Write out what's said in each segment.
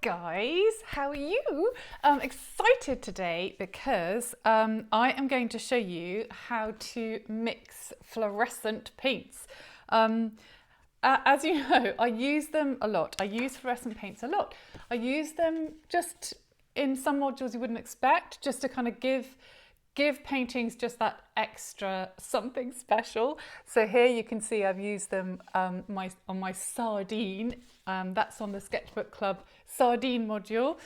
guys, how are you? I'm excited today because I am going to show you how to mix fluorescent paints. As you know, I use them a lot. I use fluorescent paints a lot. I use them just in some modules you wouldn't expect, just to kind of give paintings just that extra something special. So here you can see I've used them on my sardine. That's on the Sketchbook Club sardine module.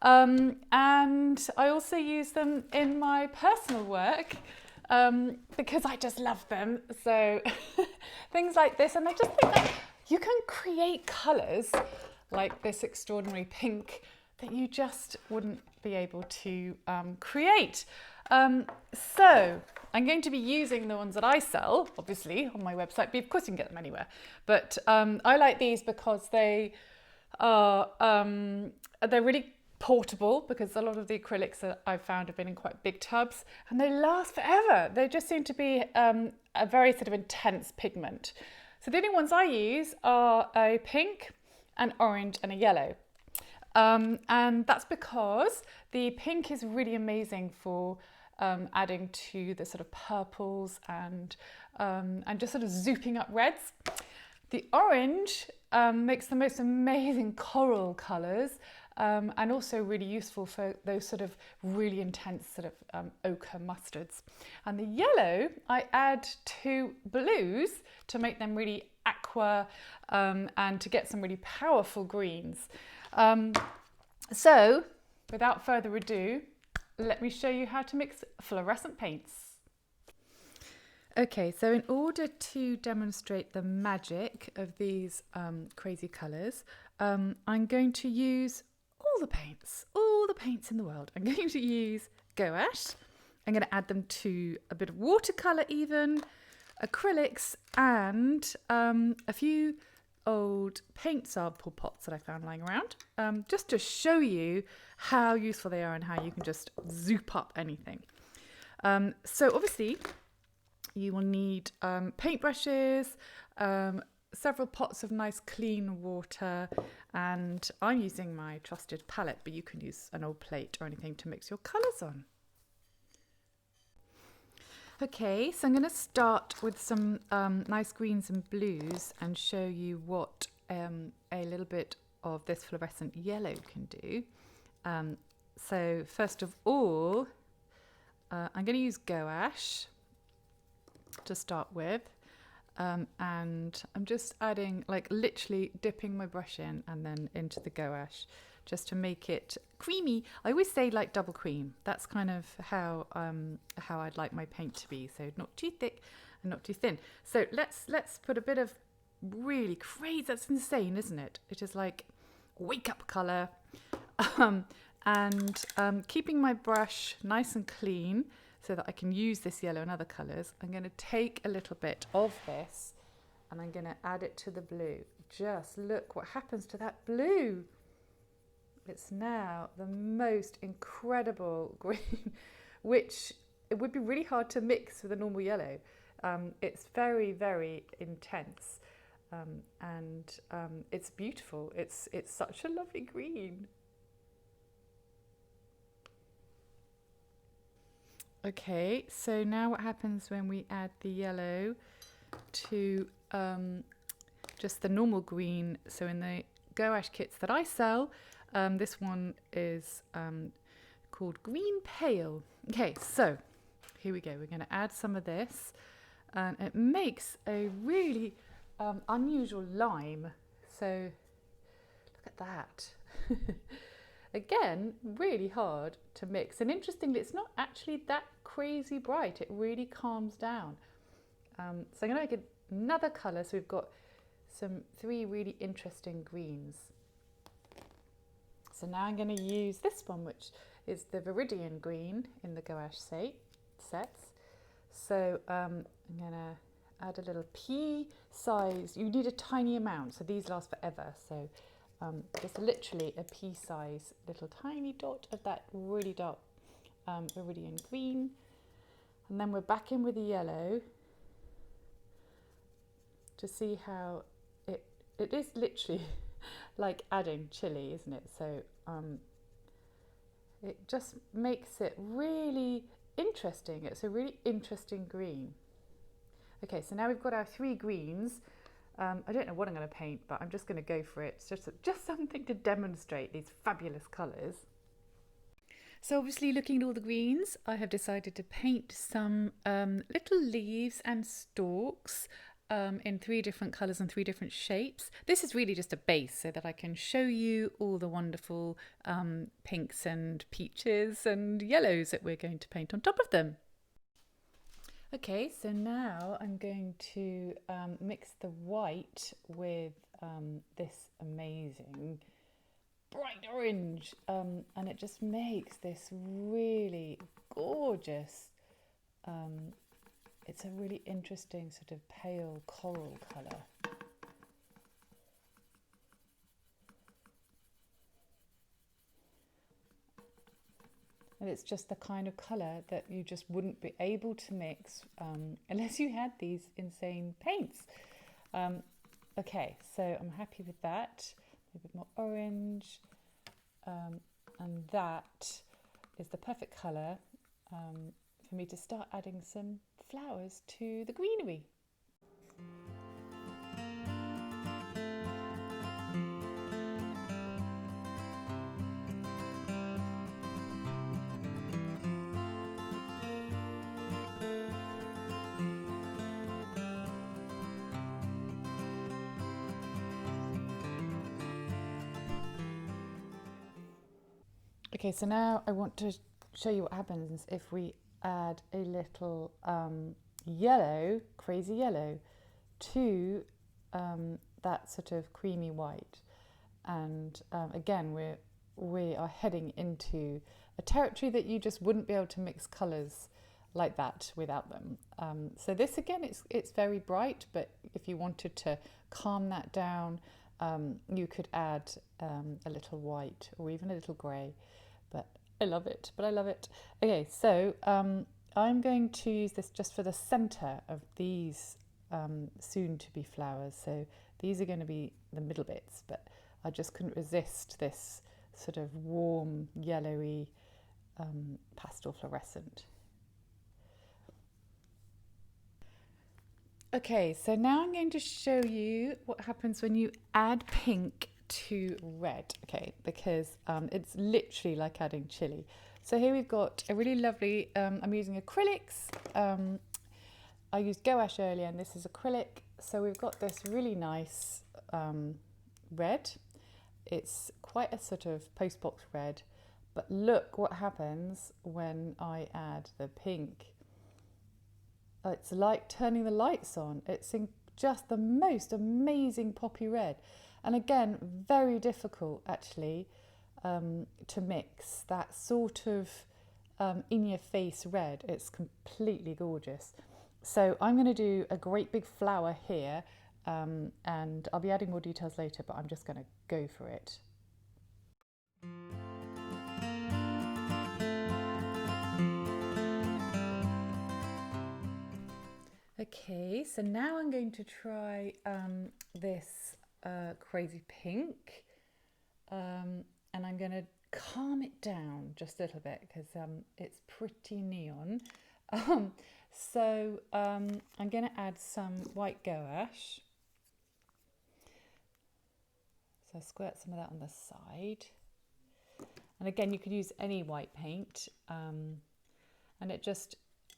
And I also use them in my personal work because I just love them. So things like this, and I just think that you can create colours like this extraordinary pink that you just wouldn't be able to create. So I'm going to be using the ones that I sell, obviously, on my website, but of course you can get them anywhere. But I like these because they are they're really portable, because a lot of the acrylics that I've found have been in quite big tubs, and they last forever. They just seem to be a very sort of intense pigment. So the only ones I use are a pink, an orange, and a yellow. And that's because the pink is really amazing for adding to the sort of purples and just sort of zooping up reds. The orange makes the most amazing coral colours, and also really useful for those sort of really intense sort of ochre mustards. And the yellow I add to blues to make them really aqua and to get some really powerful greens. So without further ado, let me show you how to mix fluorescent paints. Okay, so in order to demonstrate the magic of these crazy colours, I'm going to use all the paints in the world. I'm going to use gouache. I'm going to add them to a bit of watercolour even, acrylics, and a few old paint sample pots that I found lying around, just to show you how useful they are and how you can just zoop up anything. So obviously you will need paintbrushes, several pots of nice clean water, and I'm using my trusted palette, but you can use an old plate or anything to mix your colours on. Okay, so I'm going to start with some nice greens and blues and show you what a little bit of this fluorescent yellow can do. So first of all, I'm going to use gouache to start with, and I'm just adding, like literally dipping my brush in and then into the gouache, just to make it creamy. I always say like double cream. That's kind of how I'd like my paint to be. So not too thick and not too thin. So let's put a bit of really crazy. That's insane, isn't it? It is like wake up colour, and keeping my brush nice and clean so that I can use this yellow and other colours. I'm going to take a little bit of this and I'm going to add it to the blue. Just look what happens to that blue. It's now the most incredible green, which it would be really hard to mix with a normal yellow. It's very, very intense, and it's beautiful. It's such a lovely green. Okay, so now what happens when we add the yellow to just the normal green? So in the gouache kits that I sell, this one is called Green Pale. Okay, so here we go. We're going to add some of this, and it makes a really unusual lime. So look at that. Again, really hard to mix. And interestingly, it's not actually that crazy bright. It really calms down. So I'm going to make another colour. So we've got three really interesting greens. So now I'm going to use this one, which is the Viridian green in the gouache sets. So I'm going to add a little pea size. You need a tiny amount, so these last forever. So just literally a pea size little tiny dot of that really dark Viridian green. And then we're back in with the yellow to see how it is literally like adding chili, isn't it? So it just makes it really interesting. It's a really interesting green. Okay, so now we've got our 3 greens. I don't know what I'm going to paint, but I'm just going to go for it. It's just something to demonstrate these fabulous colours. So obviously, looking at all the greens, I have decided to paint some little leaves and stalks in 3 different colours and 3 different shapes. This is really just a base so that I can show you all the wonderful pinks and peaches and yellows that we're going to paint on top of them. Okay, so now I'm going to mix the white with this amazing bright orange, and it just makes this really gorgeous, it's a really interesting sort of pale coral colour. And it's just the kind of colour that you just wouldn't be able to mix unless you had these insane paints. Okay, so I'm happy with that. A bit more orange, and that is the perfect colour for me to start adding some flowers to the greenery. Okay, so now I want to show you what happens if we add a little yellow, crazy yellow, to that sort of creamy white. And again, we are heading into a territory that you just wouldn't be able to mix colours like that without them. So this again, it's very bright, but if you wanted to calm that down, you could add a little white or even a little grey. But I love it, Okay, so I'm going to use this just for the centre of these soon-to-be flowers. So these are going to be the middle bits, but I just couldn't resist this sort of warm, yellowy pastel fluorescent. Okay, so now I'm going to show you what happens when you add pink to red, okay, because it's literally like adding chili. So here we've got a really lovely, I'm using acrylics. I used gouache earlier and this is acrylic. So we've got this really nice red. It's quite a sort of postbox red, but look what happens when I add the pink. It's like turning the lights on. It's just the most amazing poppy red. And again, very difficult actually to mix that sort of in-your-face red. It's completely gorgeous. So I'm going to do a great big flower here, and I'll be adding more details later, but I'm just going to go for it. Okay, so now I'm going to try this crazy pink, and I'm going to calm it down just a little bit because it's pretty neon. So I'm going to add some white gouache. So I squirt some of that on the side. And again, you could use any white paint, and it just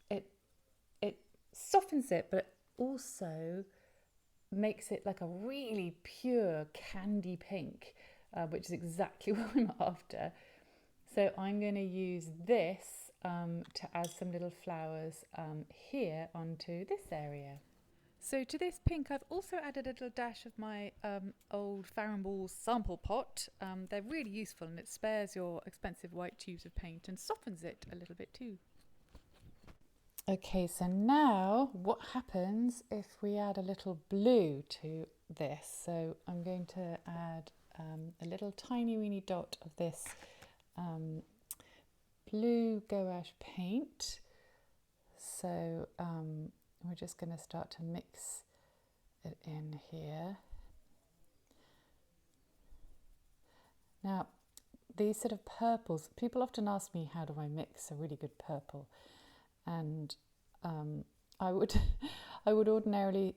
it softens it, but also makes it like a really pure candy pink, which is exactly what I'm after. So I'm going to use this to add some little flowers here onto this area. So to this pink, I've also added a little dash of my old Farrow Balls sample pot. They're really useful and it spares your expensive white tubes of paint and softens it a little bit too. Okay, so now what happens if we add a little blue to this? So I'm going to add a little tiny weeny dot of this blue gouache paint. So we're just going to start to mix it in here. Now, these sort of purples, people often ask me, how do I mix a really good purple? And I would I would ordinarily,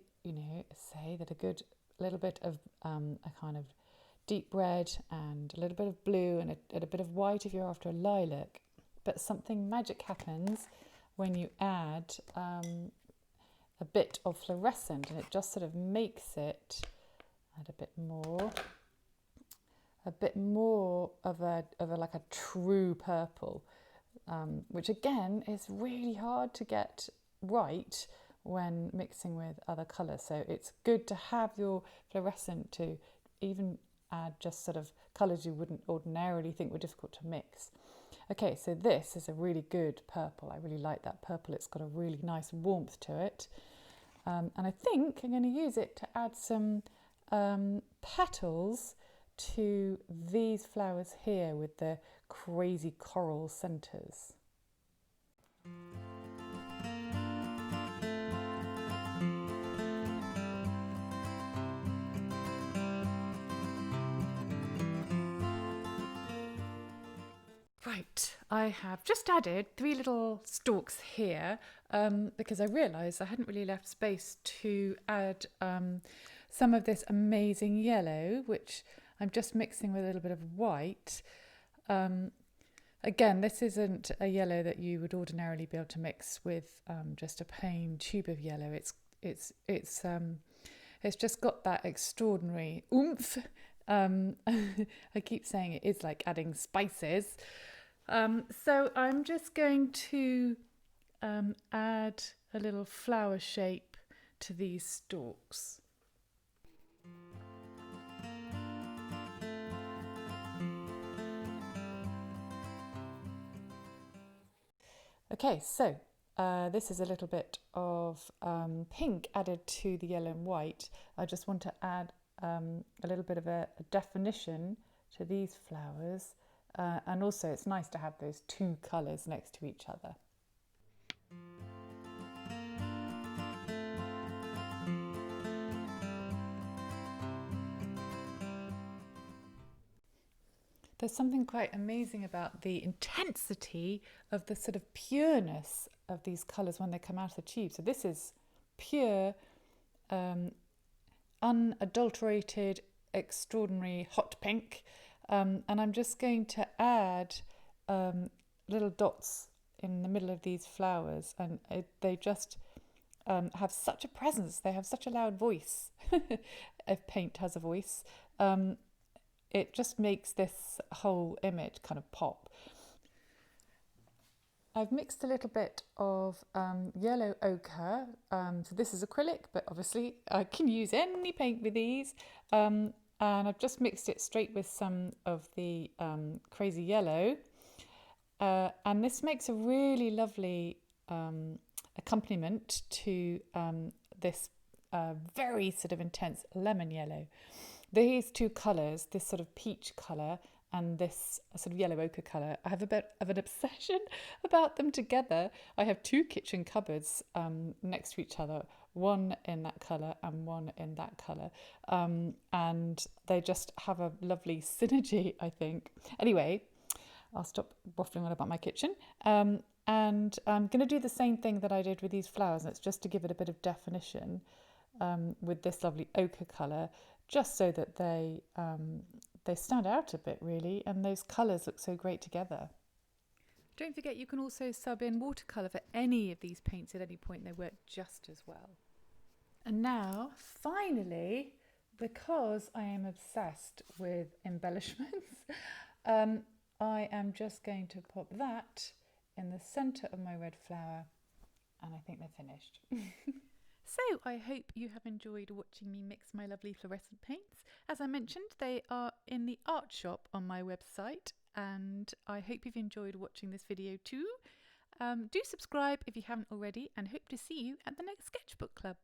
say that a good little bit of a kind of deep red and a little bit of blue and a bit of white if you're after a lilac. But something magic happens when you add a bit of fluorescent, and it just sort of makes it add a bit more of a like a true purple, which again is really hard to get right when mixing with other colours. So it's good to have your fluorescent to even add just sort of colours you wouldn't ordinarily think were difficult to mix. Okay, so this is a really good purple. I really like that purple. It's got a really nice warmth to it. And I think I'm going to use it to add some petals to these flowers here with the crazy coral centres. Right, I have just added 3 little stalks here because I realised I hadn't really left space to add some of this amazing yellow, which I'm just mixing with a little bit of white. Again, this isn't a yellow that you would ordinarily be able to mix with just a plain tube of yellow. It's just got that extraordinary oomph. I keep saying it is like adding spices. So I'm just going to add a little flower shape to these stalks. Okay, so this is a little bit of pink added to the yellow and white. I just want to add a little bit of a definition to these flowers, and also it's nice to have those 2 colours next to each other. There's something quite amazing about the intensity of the sort of pureness of these colours when they come out of the tube. So this is pure, unadulterated, extraordinary hot pink. And I'm just going to add little dots in the middle of these flowers, and they just have such a presence. They have such a loud voice. If paint has a voice. It just makes this whole image kind of pop. I've mixed a little bit of yellow ochre. So this is acrylic, but obviously I can use any paint with these. And I've just mixed it straight with some of the crazy yellow. And this makes a really lovely accompaniment to this very sort of intense lemon yellow. These 2 colours, this sort of peach colour and this sort of yellow ochre colour, I have a bit of an obsession about them together. I have 2 kitchen cupboards next to each other, one in that colour and one in that colour. And they just have a lovely synergy, I think. Anyway, I'll stop waffling on about my kitchen. And I'm going to do the same thing that I did with these flowers, and it's just to give it a bit of definition with this lovely ochre colour, just so that they stand out a bit really, and those colours look so great together. Don't forget you can also sub in watercolour for any of these paints at any point. They work just as well. And now, finally, because I am obsessed with embellishments, I am just going to pop that in the centre of my red flower, and I think they're finished. So I hope you have enjoyed watching me mix my lovely fluorescent paints. As I mentioned, they are in the art shop on my website, and I hope you've enjoyed watching this video too. Do subscribe if you haven't already, and hope to see you at the next sketchbook club.